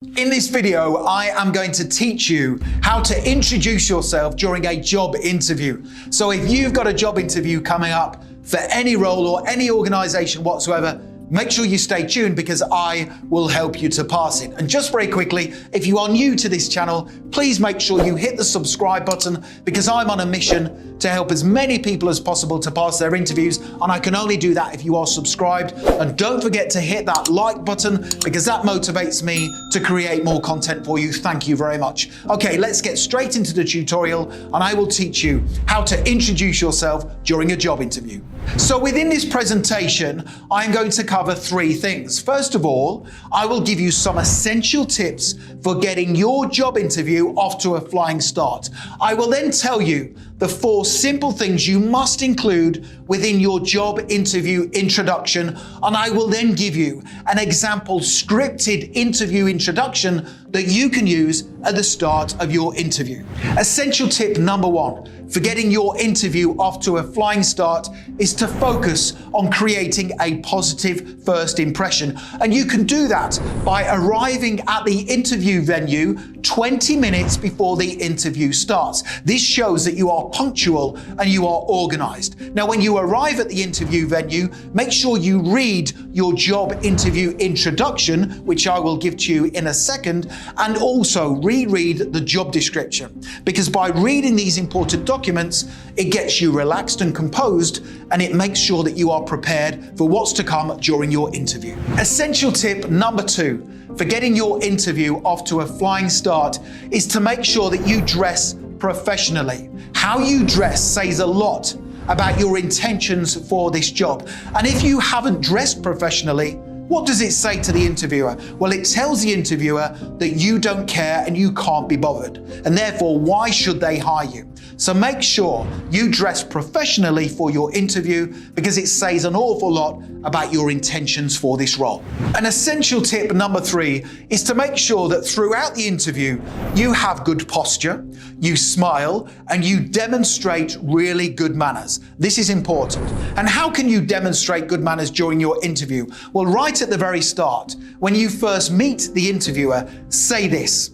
In this video, I am going to teach you how to introduce yourself during a job interview. So if you've got a job interview coming up for any role or any organization whatsoever, make sure you stay tuned because I will help you to pass it. And just very quickly, if you are new to this channel, please make sure you hit the subscribe button because I'm on a mission to help as many people as possible to pass their interviews. And I can only do that if you are subscribed. And don't forget to hit that like button because that motivates me to create more content for you. Thank you very much. Okay, let's get straight into the tutorial and I will teach you how to introduce yourself during a job interview. So within this presentation, I'm going to cover three things. First of all, I will give you some essential tips for getting your job interview off to a flying start. I will then tell you the 4 simple things you must include within your job interview introduction, and I will then give you an example scripted interview introduction that you can use at the start of your interview. Essential tip number 1 for getting your interview off to a flying start is to focus on creating a positive first impression. And you can do that by arriving at the interview venue 20 minutes before the interview starts. This shows that you are punctual and you are organized. Now, when you arrive at the interview venue, make sure you read your job interview introduction, which I will give to you in a second, and also reread the job description. Because by reading these important documents, it gets you relaxed and composed, and it makes sure that you are prepared for what's to come during your interview. Essential tip number 2 for getting your interview off to a flying start is to make sure that you dress professionally. How you dress says a lot about your intentions for this job. And if you haven't dressed professionally, what does it say to the interviewer? Well, it tells the interviewer that you don't care and you can't be bothered. And therefore, why should they hire you? So make sure you dress professionally for your interview because it says an awful lot about your intentions for this role. An essential tip number 3 is to make sure that throughout the interview, you have good posture, you smile, and you demonstrate really good manners. This is important. And how can you demonstrate good manners during your interview? Well, right at the very start, when you first meet the interviewer, say this: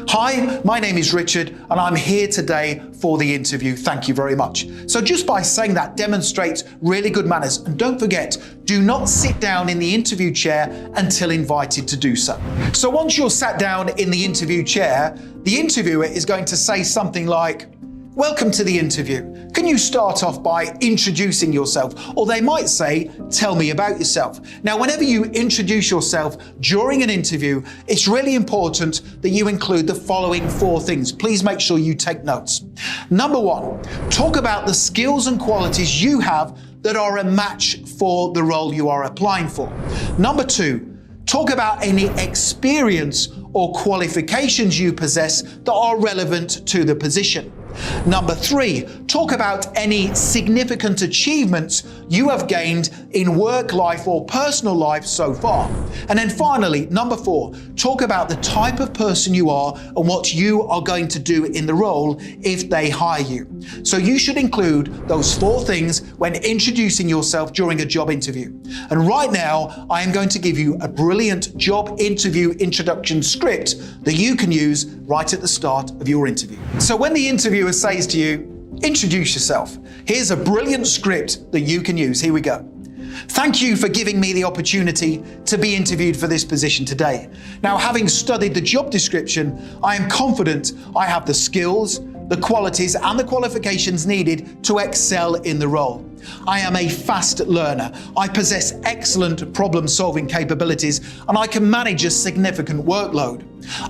"Hi, my name is Richard and I'm here today for the interview. Thank you very much." So just by saying that demonstrates really good manners. And don't forget, do not sit down in the interview chair until invited to do so. So once you're sat down in the interview chair, the interviewer is going to say something like, "Welcome to the interview. Can you start off by introducing yourself?" Or they might say, "Tell me about yourself." Now, whenever you introduce yourself during an interview, it's really important that you include the following 4 things. Please make sure you take notes. Number 1, talk about the skills and qualities you have that are a match for the role you are applying for. Number 2, talk about any experience or qualifications you possess that are relevant to the position. Number 3, talk about any significant achievements you have gained in work life or personal life so far. And then finally, number 4, talk about the type of person you are and what you are going to do in the role if they hire you. So you should include those 4 things when introducing yourself during a job interview. And right now, I am going to give you a brilliant job interview introduction script that you can use right at the start of your interview. So when the interviewer says to you, "Introduce yourself," here's a brilliant script that you can use. Here we go. "Thank you for giving me the opportunity to be interviewed for this position today. Now, having studied the job description, I am confident I have the skills, the qualities and the qualifications needed to excel in the role. I am a fast learner. I possess excellent problem-solving capabilities and I can manage a significant workload.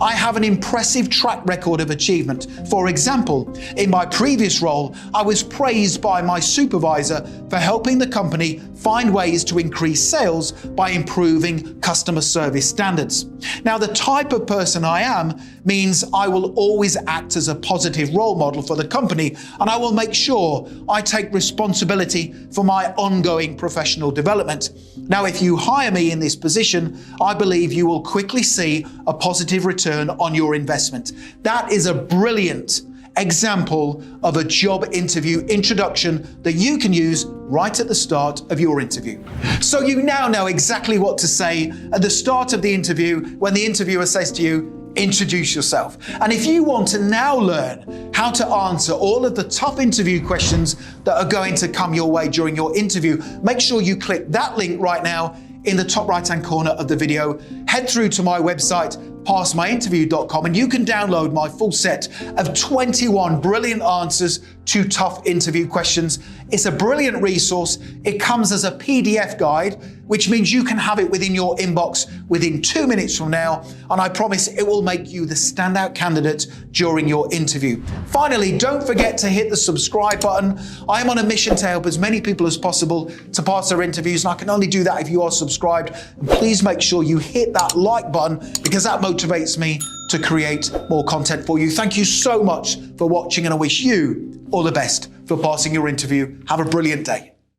I have an impressive track record of achievement. For example, in my previous role, I was praised by my supervisor for helping the company find ways to increase sales by improving customer service standards. Now, the type of person I am means I will always act as a positive role model for the company, and I will make sure I take responsibility for my ongoing professional development. Now, if you hire me in this position, I believe you will quickly see a positive return on your investment." That is a brilliant example of a job interview introduction that you can use right at the start of your interview. So you now know exactly what to say at the start of the interview when the interviewer says to you, introduce yourself. And if you want to now learn how to answer all of the tough interview questions that are going to come your way during your interview, make sure you click that link right now in the top right-hand corner of the video. Head through to my website, passmyinterview.com, and you can download my full set of 21 brilliant answers to tough interview questions. It's a brilliant resource. It comes as a PDF guide, which means you can have it within your inbox within 2 minutes from now, and I promise it will make you the standout candidate during your interview. Finally, don't forget to hit the subscribe button. I am on a mission to help as many people as possible to pass their interviews, and I can only do that if you are subscribed. And please make sure you hit that like button, because that motivates me to create more content for you. Thank you so much for watching, and I wish you all the best for passing your interview. Have a brilliant day.